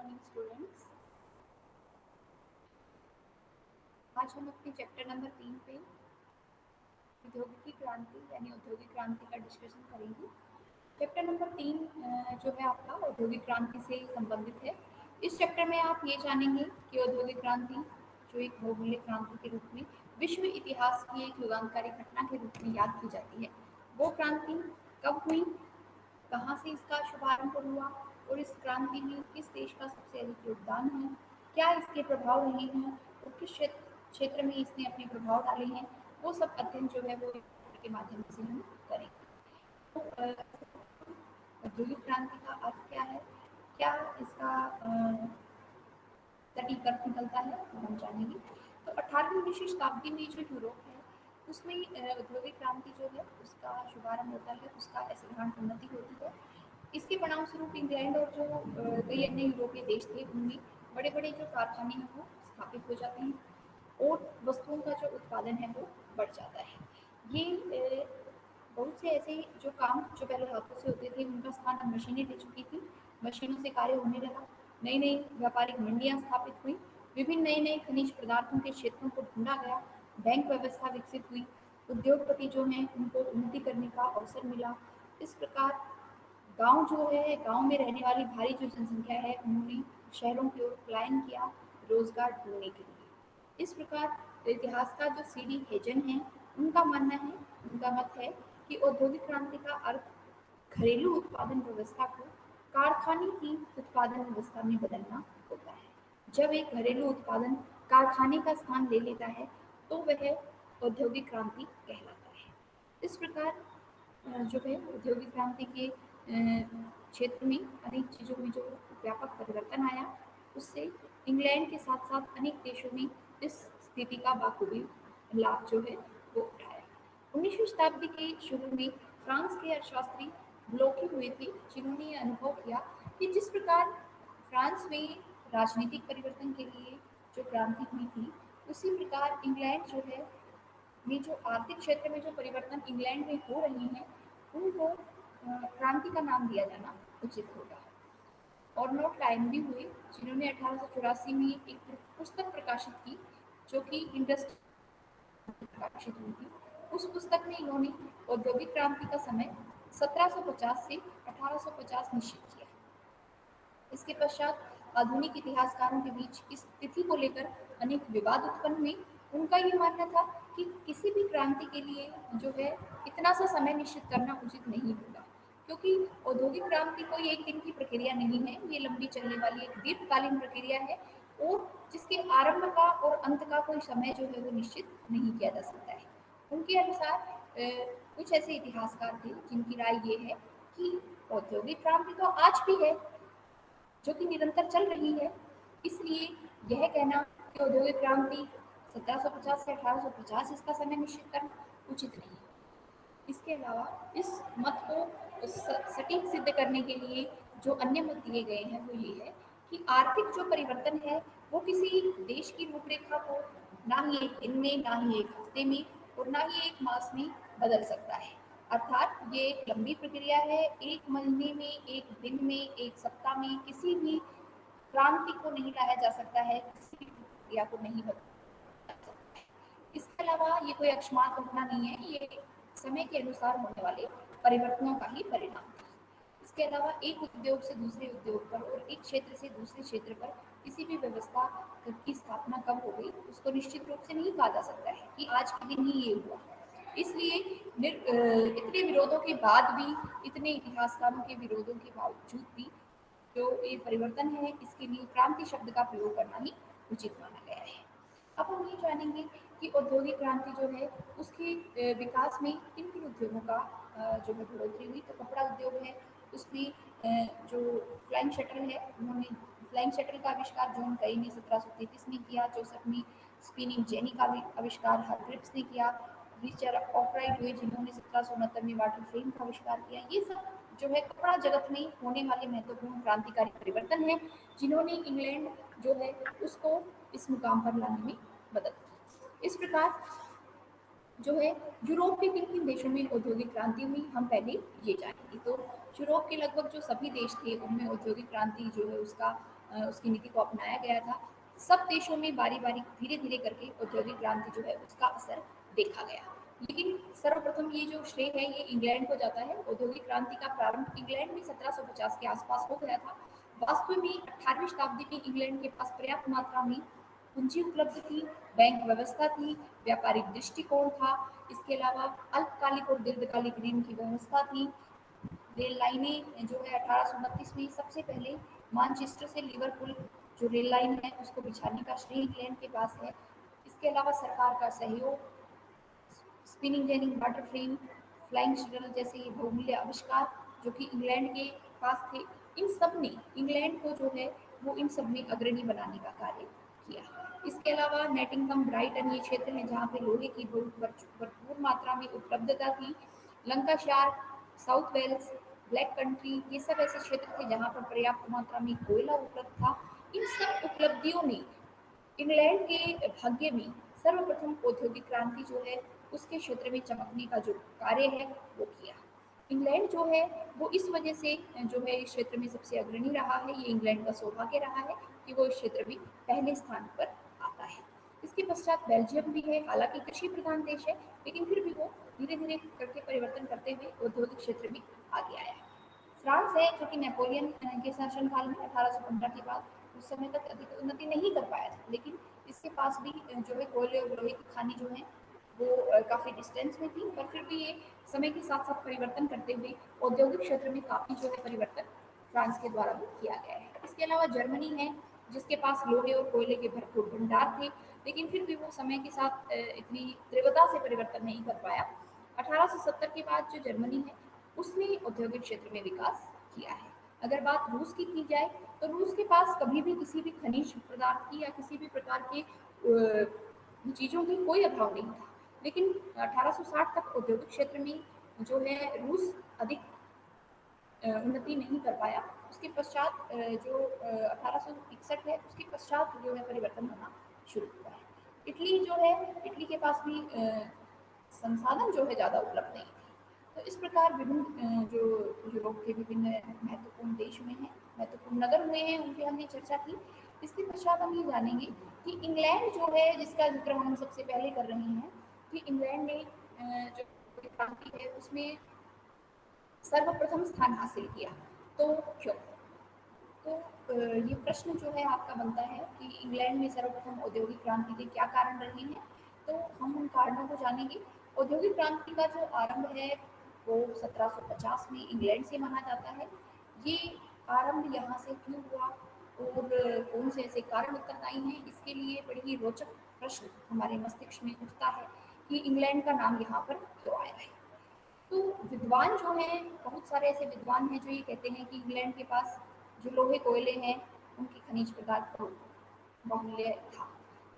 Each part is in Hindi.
Morning students. आज हम अपने चैप्टर नंबर 3 पे औद्योगिकी क्रांति यानी औद्योगिक क्रांति का डिस्कशन करेंगे। चैप्टर नंबर 3 जो है आपका औद्योगिक क्रांति से संबंधित है। इस चैप्टर में आप ये जानेंगे कि औद्योगिक क्रांति जो एक भौगोलिक क्रांति के रूप में विश्व इतिहास की एक युगांतकारी घटना के रूप में याद की जाती है। वो क्रांति कब हुई, कहाँ से इसका शुभारंभ हुआ और इस क्रांति में किस देश का सबसे अधिक योगदान है, क्या इसके प्रभाव रहे हैं और किस क्षेत्र में इसने अपने प्रभाव डाले हैं, वो सब अध्ययन जो है वो के माध्यम से हम करेंगे। तो औद्योगिक क्रांति का अर्थ क्या है, क्या इसका सटीक अर्थ निकलता है, वो हम जानेंगे। तो 18वीं 19वीं शताब्दी में जो यूरोप है उसमें औद्योगिक क्रांति जो है उसका शुभारंभ होता है, उसका असाधारण उन्नति होती है। इसके परिणाम स्वरूप इंग्लैंड और जो कई अन्य यूरोपीय देश थे उनमें बड़े बड़े जो कारखाने हैं वो स्थापित हो जाते हैं और वस्तुओं का जो उत्पादन है वो बढ़ जाता है। ये बहुत से ऐसे जो काम जो पहले हाथों से होते थे उनका स्थान अब मशीनें ले चुकी थी। मशीनों से कार्य होने लगा, नई नई व्यापारिक मंडियां स्थापित हुई, विभिन्न नए नए खनिज पदार्थों के क्षेत्रों को ढूंढा गया, बैंक व्यवस्था विकसित हुई, उद्योगपति जो हैं उनको उन्नति करने का अवसर मिला। इस प्रकार गांव जो है, गांव में रहने वाली भारी जो जनसंख्या है उन्होंने शहरों की ओर पलायन किया रोजगार ढूंढने के लिए। इस प्रकार इतिहास का जो सीडी हेजन है उनका मानना है, उनका मत है कि औद्योगिक क्रांति का अर्थ घरेलू उत्पादन व्यवस्था को कारखाने की उत्पादन व्यवस्था में बदलना होता है। जब एक घरेलू उत्पादन कारखाने का स्थान ले लेता है तो वह औद्योगिक क्रांति कहलाता है। इस प्रकार जो है औद्योगिक क्रांति के क्षेत्र में अनेक चीज़ों में जो व्यापक परिवर्तन आया उससे इंग्लैंड के साथ साथ अनेक देशों ने इस स्थिति का बाखूबी लाभ जो है वो उठाया। 19वीं शताब्दी के शुरू में फ्रांस के अर्थशास्त्री ब्लोकी हुए थे जिन्होंने ये अनुभव किया कि जिस प्रकार फ्रांस में राजनीतिक परिवर्तन के लिए जो क्रांति हुई थी उसी प्रकार इंग्लैंड जो है में जो आर्थिक क्षेत्र में जो परिवर्तन इंग्लैंड में हो रहे हैं उनको क्रांति का नाम दिया जाना उचित होगा। ऑर्नोट टाइमली हुए जिन्होंने 1884 में एक पुस्तक प्रकाशित की जो कि इंडस्ट्री प्रकाशित हुई थी। उस पुस्तक में इन्होंने औद्योगिक क्रांति का समय 1750 से 1850 निश्चित किया। इसके पश्चात आधुनिक इतिहासकारों के बीच इस तिथि को लेकर अनेक विवाद उत्पन्न हुए। उनका ये मानना था कि किसी भी क्रांति के लिए जो है इतना सा समय निश्चित करना उचित नहीं होगा, क्योंकि औद्योगिक क्रांति कोई एक दिन की प्रक्रिया नहीं है, ये लंबी चलने वाली एक दीर्घकालीन प्रक्रिया है और जिसके आरंभ का और अंत का कोई समय जो है वो निश्चित नहीं किया जा सकता है। उनके अनुसार कुछ ऐसे इतिहासकार थे जिनकी राय ये है कि औद्योगिक क्रांति तो आज भी है जो कि निरंतर चल रही है, इसलिए यह कहना कि औद्योगिक क्रांति 1750 से 1850 इसका समय निश्चित करना उचित नहीं है। इसके अलावा इस मत को सटीक सिद्ध करने के लिए जो अन्य मत दिए गए हैं वो ये है कि आर्थिक जो परिवर्तन है वो किसी देश की रूपरेखा को ना ही एक दिन में, ना ही एक हफ्ते में और ना ही एक मास में बदल सकता है। अर्थात ये एक लंबी प्रक्रिया है, एक महीने में, एक दिन में, एक सप्ताह में किसी भी क्रांति को नहीं लाया जा सकता है, किसी भी प्रक्रिया को नहीं बदला। इसके अलावा ये कोई अकस्मात घटना नहीं है, ये समय के अनुसार होने वाले परिवर्तनों का ही परिणाम है। इसके अलावा एक उद्योग से दूसरे उद्योग पर और एक क्षेत्र से दूसरे क्षेत्र पर किसी भी व्यवस्था की स्थापना कब हो गई उसको निश्चित रूप से नहीं कहा जा सकता है कि आज के दिन ही ये हुआ। इसलिए इतने विरोधों के बाद भी, इतने इतिहासकारों के विरोधों के बावजूद भी जो ये परिवर्तन है इसके लिए क्रांति शब्द का प्रयोग करना ही उचित माना गया है। अब हम ये जानेंगे कि औद्योगिक क्रांति जो है उसके विकास में किन किन उद्योगों का जो है बढ़ोतरी हुई। तो कपड़ा उद्योग है, उसमें जो फ्लाइंग शटल है उन्होंने फ्लाइंग शटल का आविष्कार जॉन कई ने 1733 में किया। 64 में स्पिनिंग जेनी का आविष्कार हार्ग्रीव्स ने किया। रिचर्ड ऑकराइट हुए जिन्होंने 1769 में वाटर फ्रेम का आविष्कार किया। ये सब जो है कपड़ा जगत में होने वाले महत्वपूर्ण क्रांतिकारी परिवर्तन है जिन्होंने इंग्लैंड जो है उसको इस मुकाम पर लाने में मदद की। इस प्रकार जो है यूरोप के किन किन देशों में औद्योगिक क्रांति हुई हम पहले ये जानेंगे। तो यूरोप के लगभग जो सभी देश थे उनमें औद्योगिक क्रांति जो है उसका उसकी नीति को अपनाया गया था। सब देशों में बारी बारी धीरे धीरे करके औद्योगिक क्रांति जो है उसका असर देखा गया। लेकिन सर्वप्रथम ये जो श्रेय है ये इंग्लैंड को जाता है। औद्योगिक क्रांति का प्रारंभ इंग्लैंड में 1750 के आसपास हो गया था। वास्तव में 18वीं शताब्दी में इंग्लैंड के पास पर्याप्त मात्रा में पूंजी उपलब्ध थी, बैंक व्यवस्था थी, व्यापारिक दृष्टिकोण था, इसके अलावा अल्पकालिक और दीर्घकालिक ऋण की व्यवस्था थी। रेल लाइनें जो है 1829 में सबसे पहले मानचेस्टर से लिवरपूल जो रेल लाइन है उसको बिछाने का श्रेय इंग्लैंड के पास है। इसके अलावा सरकार का सहयोग, spinning jenny, water frame, flying shuttle जैसे बहुमूल्य आविष्कार जो कि इंग्लैंड के पास थे, इन सब ने इंग्लैंड को जो है वो इन सब में अग्रणी बनाने का कार्य किया। इसके अलावा नेटिंगम, ब्राइटन ये क्षेत्र हैं जहाँ पे लोहे की भरपूर मात्रा में उपलब्धता थी। Lancashire, South Wales, Black Country ये सब ऐसे क्षेत्र थे जहाँ पर पर्याप्त मात्रा में कोयला उपलब्ध था। इन सब उपलब्धियों ने इंग्लैंड के भाग्य में सर्वप्रथम औद्योगिक क्रांति जो है उसके क्षेत्र में चमकने का जो कार्य है वो किया। इंग्लैंड जो है वो इस वजह से जो है इस क्षेत्र में सबसे अग्रणी रहा है। ये इंग्लैंड का सौभाग्य रहा है कि वो इस क्षेत्र में पहले स्थान पर आता है। इसके पश्चात बेल्जियम भी है, हालांकि कृषि प्रधान देश है लेकिन फिर भी वो धीरे धीरे करके परिवर्तन करते हुए औद्योगिक क्षेत्र में आगे आया। फ्रांस है जो कि नेपोलियन के शासनकाल में 1815 के बाद उस समय तक अधिक उन्नति नहीं कर पाया था, लेकिन इसके पास भी जो है कोयले और लोहे की खानी जो है वो काफ़ी डिस्टेंस में थी, पर फिर भी ये समय के साथ साथ परिवर्तन करते हुए औद्योगिक क्षेत्र में काफ़ी जो है परिवर्तन फ्रांस के द्वारा भी किया गया है। इसके अलावा जर्मनी है जिसके पास लोहे और कोयले के भरपूर भंडार थे, लेकिन फिर भी वो समय के साथ इतनी तीव्रता से परिवर्तन नहीं कर पाया। 1870 के बाद जो जर्मनी है उसने औद्योगिक क्षेत्र में विकास किया है। अगर बात रूस की जाए तो रूस के पास कभी भी किसी भी खनिज पदार्थ की या किसी भी प्रकार के चीज़ों की कोई अभाव नहीं था, लेकिन 1860 तक औद्योगिक क्षेत्र में जो है रूस अधिक उन्नति नहीं कर पाया। उसके पश्चात जो 1861 है उसके पश्चात जो है परिवर्तन होना शुरू हुआ है। इटली जो है, इटली के पास भी संसाधन जो है ज़्यादा उपलब्ध नहीं थे। तो इस प्रकार विभिन्न जो यूरोप के विभिन्न महत्वपूर्ण देश हुए हैं, महत्वपूर्ण नगर हुए हैं, उनकी हमने चर्चा की। इसके पश्चात हम ये जानेंगे कि इंग्लैंड जो है जिसका जिक्र हम सबसे पहले कर रहे हैं कि इंग्लैंड ने जो क्रांति है उसमें सर्वप्रथम स्थान हासिल किया। तो क्यों? तो ये प्रश्न जो है आपका बनता है कि इंग्लैंड में सर्वप्रथम औद्योगिक क्रांति के क्या कारण रहे हैं। तो हम उन कारणों को जानेंगे। औद्योगिक क्रांति का जो आरंभ है वो 1750 में इंग्लैंड से माना जाता है। ये आरंभ यहाँ से क्यों हुआ और कौन से ऐसे कारण उत्तरदायी हैं, इसके लिए बड़ी ही रोचक प्रश्न हमारे मस्तिष्क में उठता है कि इंग्लैंड का नाम यहाँ पर क्यों आया है। तो विद्वान जो हैं, बहुत सारे ऐसे विद्वान हैं जो ये कहते हैं कि इंग्लैंड के पास जो लोहे कोयले हैं उनकी खनिज पदार्थ बहुमूल्य था।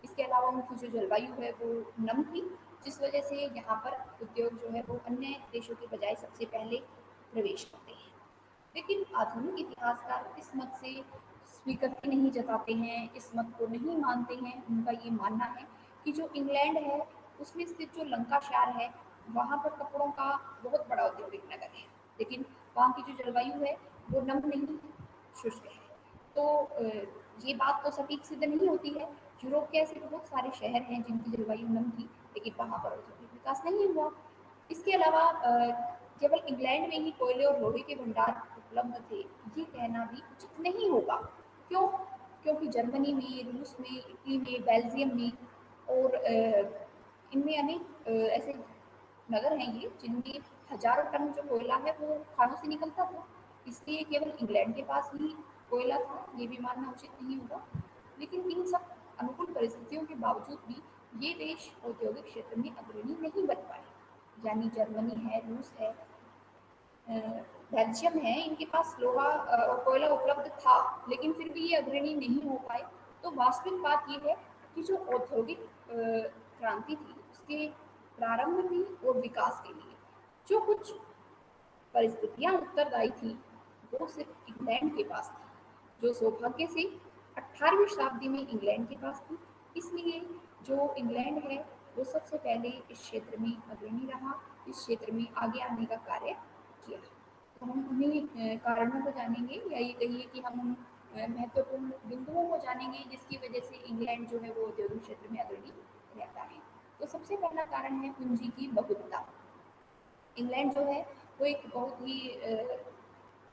इसके अलावा उनकी जो जलवायु है वो नम थी, जिस वजह से यहाँ पर उद्योग जो है वो अन्य देशों के बजाय सबसे पहले प्रवेश करते हैं। लेकिन आधुनिक इतिहासकार इस मत से स्वीकृति नहीं जताते हैं, इस मत को नहीं मानते हैं। उनका ये मानना है कि जो इंग्लैंड है उसमें स्थित जो लंकाशायर है वहाँ पर कपड़ों का बहुत बड़ा औद्योगिक नगर है, लेकिन वहाँ की जो जलवायु है वो नम नहीं है, शुष्क है। तो ये बात तो सटीक सिद्ध नहीं होती है। यूरोप के ऐसे बहुत सारे शहर हैं जिनकी जलवायु नम थी, लेकिन वहाँ पर औद्योगिक विकास नहीं हुआ। इसके अलावा केवल इंग्लैंड में ही कोयले और लोहे के भंडार उपलब्ध थे, ये कहना भी उचित नहीं होगा। क्यों? क्योंकि जर्मनी में, रूस में, इटली में, बेल्जियम में और इनमें अनेक ऐसे नगर हैं ये जिनमें हजारों टन जो कोयला है वो खानों से निकलता था। इसलिए केवल इंग्लैंड के पास ही कोयला था ये भी मानना उचित नहीं होगा। लेकिन इन सब अनुकूल परिस्थितियों के बावजूद भी ये देश औद्योगिक क्षेत्र में अग्रणी नहीं बन पाए। यानी जर्मनी है, रूस है, बेल्जियम है, इनके पास लोहा और कोयला उपलब्ध था, लेकिन फिर भी ये अग्रणी नहीं हो पाए। तो वास्तविक बात ये है कि जो औद्योगिक क्रांति थी उसके प्रारंभ में और विकास के लिए जो कुछ परिस्थितियां उत्तरदायी थी वो सिर्फ इंग्लैंड के पास थी, जो सौभाग्य से 18वीं शताब्दी में इंग्लैंड के पास थी। इसलिए जो इंग्लैंड है वो सबसे पहले इस क्षेत्र में अग्रणी रहा, इस क्षेत्र में आगे आने का कार्य किया। तो हम उन्हीं कारणों को जानेंगे, या ये कहिए कि हम उन महत्वपूर्ण बिंदुओं को जानेंगे जिसकी वजह से इंग्लैंड जो है वो औद्योगिक क्षेत्र में अग्रणी रहता है। तो सबसे पहला कारण है पूंजी की बहुलता। इंग्लैंड जो है वो एक बहुत ही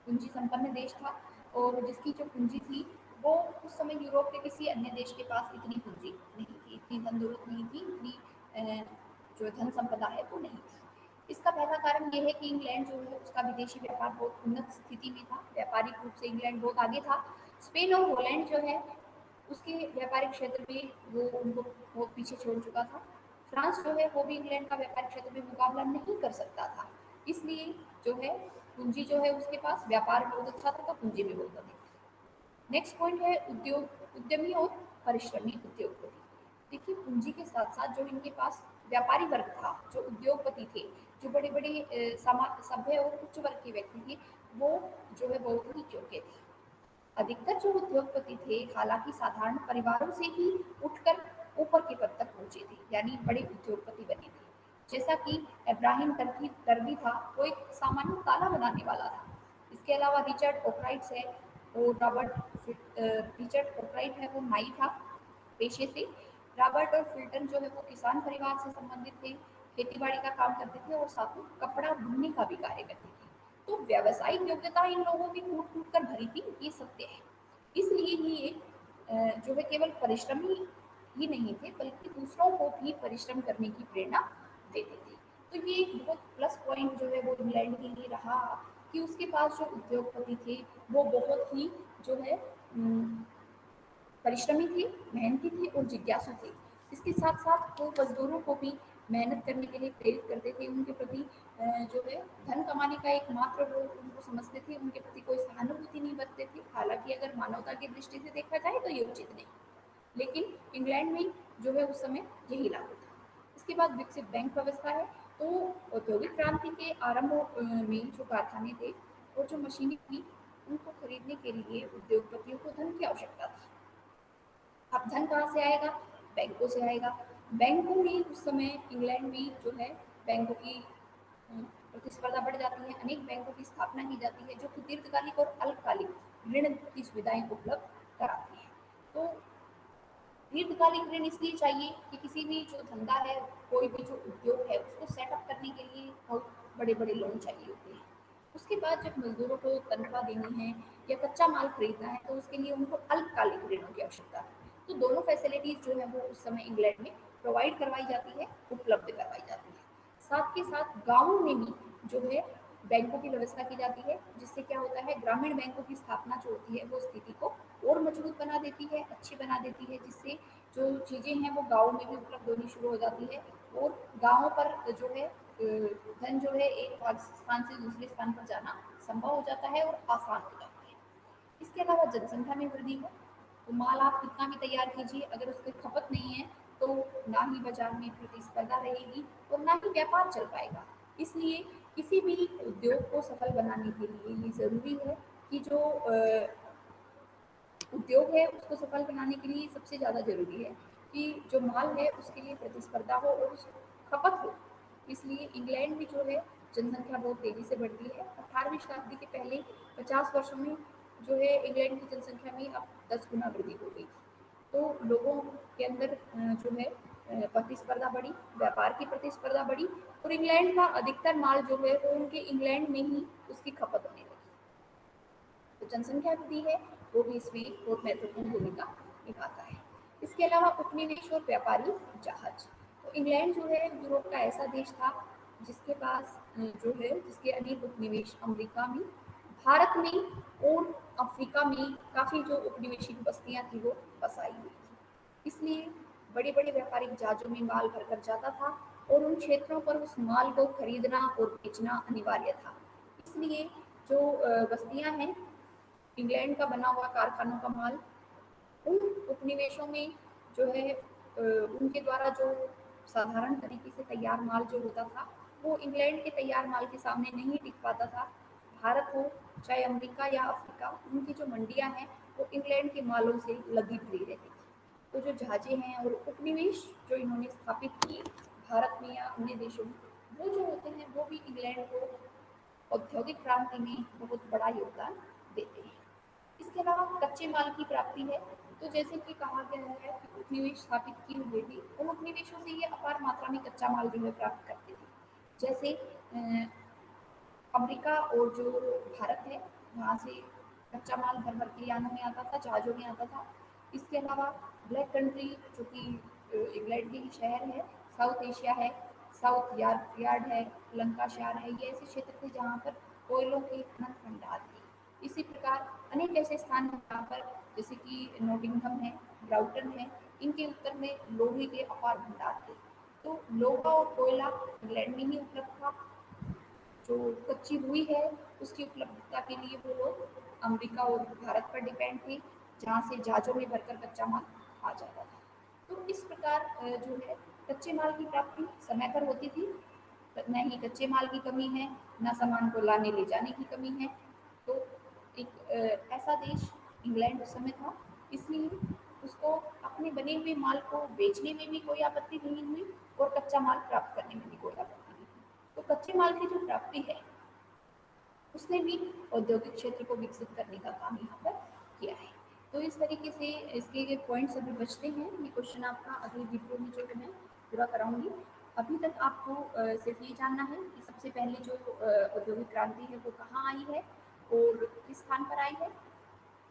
पूंजी संपन्न देश था और जिसकी जो पूंजी थी वो उस समय यूरोप के किसी अन्य देश के पास इतनी पूंजी नहीं थी, इतनी धन दौलत नहीं थी, इतनी जो धन संपदा है वो नहीं थी। इसका पहला कारण ये है कि इंग्लैंड जो है उसका विदेशी व्यापार बहुत उन्नत स्थिति में था, व्यापारिक रूप से इंग्लैंड बहुत आगे था। स्पेन और हॉलैंड जो है उसके व्यापारिक क्षेत्र में वो उनको बहुत पीछे छोड़ चुका था। फ्रांस जो है वो भी इंग्लैंड का व्यापारिक क्षेत्र में मुकाबला नहीं कर सकता था, इसलिए जो है पूंजी जो है उसके पास व्यापार बहुत अच्छा था तो पूंजी भी बहुत अधिक थी। नेक्स्ट पॉइंट है उद्योग उद्यमी और परिश्रमी उद्योगपति। देखिए पूंजी के साथ साथ जो इनके पास व्यापारी वर्ग था, जो उद्योगपति थे, जो बड़े बड़े सभ्य और उच्च वर्ग के व्यक्ति थे, वो जो है बहुत ही योग्य थे। अधिकतर जो उद्योगपति थे हालांकि साधारण परिवारों से ही उठकर ऊपर के पद तक पहुंचे थे, यानी बड़े उद्योगपति बने थे। जैसा कि इब्राहिम टर्की था, वो एक सामान्य ताला बनाने वाला था। इसके अलावा रिचर्ड ओकराइट है और रिचर्ड ओकराइट है वो नाई था पेशे से। रॉबर्ट और फिल्टन जो है वो किसान परिवार से संबंधित थे, खेतीबाड़ी का काम करते थे और साथ में कपड़ा बुनने का भी कार्य करते थे। तो व्यावसायिक योग्यता इन लोगों की कूट कूट कर भरी थी, ये सत्य है। इसलिए ही ये जो है केवल परिश्रमी ही नहीं थे बल्कि दूसरों को भी परिश्रम करने की प्रेरणा देते थे। तो ये एक बहुत प्लस पॉइंट जो है वो इंग्लैंड के लिए रहा कि उसके पास जो उद्योगपति थे वो बहुत ही जो है परिश्रमी थे, मेहनती थे और जिज्ञासु थे। इसके साथ साथ वो मजदूरों को भी मेहनत करने के लिए प्रेरित करते थे। उनके प्रति जो है धन कमाने का एकमात्र वो उनको समझते थे, उनके प्रति कोई सहानुभूति नहीं बरतते थे। हालांकि अगर मानवता की दृष्टि से देखा जाए तो ये उचित नहीं, लेकिन इंग्लैंड में जो है उस समय यही लागू था। इसके बाद विकसित बैंक व्यवस्था है। तो औद्योगिक क्रांति के आरंभ में जो कारखाने थे और जो मशीनें थी उनको खरीदने के लिए उद्योगपतियों को धन की आवश्यकता थी। अब धन कहाँ से आएगा? बैंकों से आएगा। बैंकों में उस समय इंग्लैंड में जो है बैंकों की प्रतिस्पर्धा बढ़ जाती है, अनेक बैंकों की स्थापना की जाती है जो कि दीर्घकालिक और अल्पकालिक ऋण की सुविधाएं उपलब्ध कराती है। तो दीर्घकालिक ऋण इसलिए चाहिए कि किसी भी जो धंधा है, कोई भी जो उद्योग है उसको सेटअप करने के लिए बहुत बड़े बड़े लोन चाहिए होते हैं। उसके बाद जब मजदूरों को तनख्वाह देनी है या कच्चा माल खरीदना है तो उसके लिए उनको अल्पकालिक ऋणों की आवश्यकता है। तो दोनों फैसिलिटीज जो है वो उस समय इंग्लैंड में प्रोवाइड करवाई जाती है, उपलब्ध करवाई जाती है। साथ के साथ गाँवों में भी जो है बैंकों की व्यवस्था की जाती है, जिससे क्या होता है ग्रामीण बैंकों की स्थापना जो होती है वो स्थिति को और मजबूत बना देती है, अच्छी बना देती है, जिससे जो चीज़ें हैं वो गाँव में भी उपलब्ध होनी शुरू हो जाती है और गाँव पर जो है धन जो है एक स्थान से दूसरे स्थान पर जाना संभव हो जाता है और आसान हो जाता है। इसके अलावा जनसंख्या में वृद्धि है। तो माल आप कितना भी तैयार कीजिए, अगर उसकी खपत नहीं है तो ना ही बाजार में प्रतिस्पर्धा रहेगी और ना ही व्यापार चल पाएगा। इसलिए किसी भी उद्योग को सफल बनाने के लिए ये ज़रूरी है कि जो उद्योग है उसको सफल बनाने के लिए सबसे ज़्यादा ज़रूरी है कि जो माल है उसके लिए प्रतिस्पर्धा हो और उसको खपत हो। इसलिए इंग्लैंड में जो है जनसंख्या बहुत तेज़ी से बढ़ती है। 18वीं शताब्दी के पहले 50 वर्षों में जो है इंग्लैंड की जनसंख्या में अब 10 गुना वृद्धि हो गई। तो लोगों के अंदर जो है प्रतिस्पर्धा बढ़ी, व्यापार की प्रतिस्पर्धा बढ़ी और इंग्लैंड का अधिकतर माल जो है वो उनके इंग्लैंड में ही उसकी खपत होने लगी। तो जनसंख्या वृद्धि है वो भी इसमें बहुत महत्वपूर्ण भूमिका निभाता है। इसके अलावा उपनिवेश और व्यापारी जहाज। तो इंग्लैंड जो है यूरोप का ऐसा देश था जिसके पास जो है जिसके अनेक उपनिवेश अमेरिका में, भारत में और अफ्रीका में काफ़ी जो उपनिवेशिक बस्तियां थी वो बसाई हुई थी। इसलिए बड़े बड़े व्यापारिक जहाजों में माल भरकर जाता था और उन क्षेत्रों पर उस माल को खरीदना और बेचना अनिवार्य था। इसलिए जो बस्तियां हैं, इंग्लैंड का बना हुआ कारखानों का माल उन उपनिवेशों में जो है उनके द्वारा जो साधारण तरीके से तैयार माल जो होता था वो इंग्लैंड के तैयार माल के सामने नहीं टिक पाता था। भारत हो चाहे अमेरिका या अफ्रीका, उनकी जो मंडियां हैं वो इंग्लैंड के मालों से लदी भरी रहती थी। तो जो जहाजें हैं और उपनिवेश जो इन्होंने स्थापित किए भारत में या अन्य देशों में, वो जो होते हैं वो भी इंग्लैंड को औद्योगिक क्रांति में बहुत बड़ा योगदान देते हैं। इसके अलावा कच्चे माल की प्राप्ति है। तो जैसे कि कहा गया है कि उपनिवेश स्थापित किए हुए थे, उन उपनिवेशों से ये अपार मात्रा में कच्चा माल जो है प्राप्त करते थे। जैसे अमेरिका और जो भारत है, वहाँ से कच्चा माल भर भर के यानों में आता था, जहाज़ों में आता था। इसके अलावा ब्लैक कंट्री जो कि इंग्लैंड के ही शहर है, साउथ एशिया है, साउथ यार्ड है, लंकाशायर है, ये ऐसे क्षेत्र थे जहाँ पर कोयलों के अनंत भंडार थे। इसी प्रकार अनेक ऐसे स्थान हैं जहाँ पर, जैसे कि नॉटिंघम है, ब्राउटन है, इनके उत्तर में लोहे के अपार भंडार थे। तो लोहा और कोयला इंग्लैंड में ही उपलब्ध था। जो कच्ची हुई है उसकी उपलब्धता के लिए वो लोग अमेरिका और भारत पर डिपेंड थे, जहाँ से जहाज़ों में भरकर कच्चा माल आ जाता था। तो इस प्रकार जो है कच्चे माल की प्राप्ति समय पर होती थी, न ही कच्चे माल की कमी है, न सामान को लाने ले जाने की कमी है। तो एक ऐसा देश इंग्लैंड उस समय था, इसलिए उसको अपने बने हुए माल को बेचने में भी कोई आपत्ति नहीं हुई और कच्चा माल प्राप्त करने में भी कोई आपत्ति नहीं हुई। तो कच्चे माल की जो प्राप्ति है उसने भी औद्योगिक क्षेत्र को विकसित करने का काम यहाँ पर किया है। तो इस तरीके से इसके पॉइंट्स अभी बचते हैं, ये क्वेश्चन आपका अगली वीडियो में जो है मैं पूरा कराऊंगी। अभी तक आपको सिर्फ ये जानना है कि सबसे पहले जो औद्योगिक क्रांति है वो कहाँ आई है और किस स्थान पर आई है।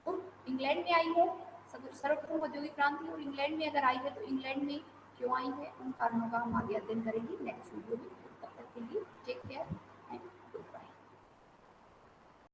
तो इंग्लैंड में आई है सर्वप्रथम औद्योगिक क्रांति, और इंग्लैंड में अगर आई है तो इंग्लैंड में क्यों आई है, उन कारणों का हम आगे अध्ययन करेंगे नेक्स्ट वीडियो में। तब तक के लिए टेक केयर।